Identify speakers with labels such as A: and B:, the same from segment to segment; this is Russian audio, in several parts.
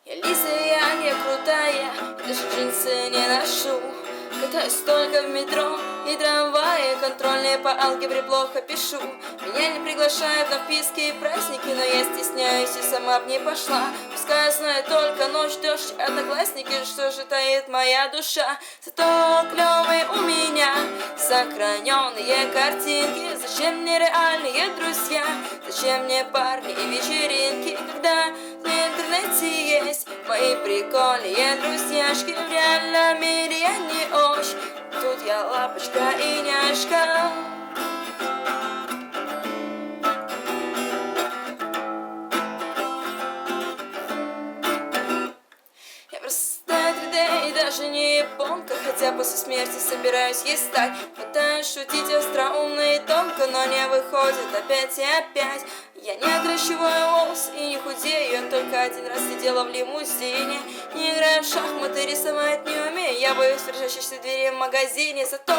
A: Я лисая, я крутая, даже джинсы не ношу. Катаюсь только в метро и трамвае, контрольные по алгебре плохо пишу. Меня не приглашают на вписки и праздники, но я стесняюсь и сама б не пошла. Пускай знает только ночь, дождь, одноклассники, что же таит моя душа. Зато клевые у меня сохраненные картинки. Зачем мне реальные друзья? Зачем мне парни и вечеринки, когда в интернете есть мои прикольные друзьяшки? В реальном мире я не очень, тут я лапочка и няшка. Я простая 3D и даже не японка, хотя после смерти собираюсь ей стать. Пытаюсь шутить остроумно и тонко, но не выходит опять и опять. Я не отращиваю волосы и не худею, я только один раз сидела в лимузине. Не играю в шахматы, рисовать не умею, я боюсь держащейся двери в магазине. Зато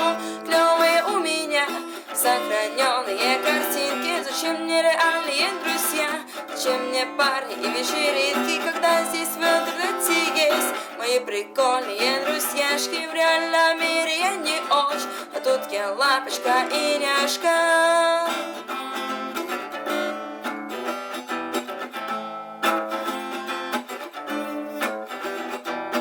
A: клевые у меня сохраненные картинки. Зачем мне реальные друзья? Зачем мне парни и вечеринки, когда здесь в интернете есть мои прикольные друзьяшки? В реальном мире я не очень, а тут я лапочка и няшка.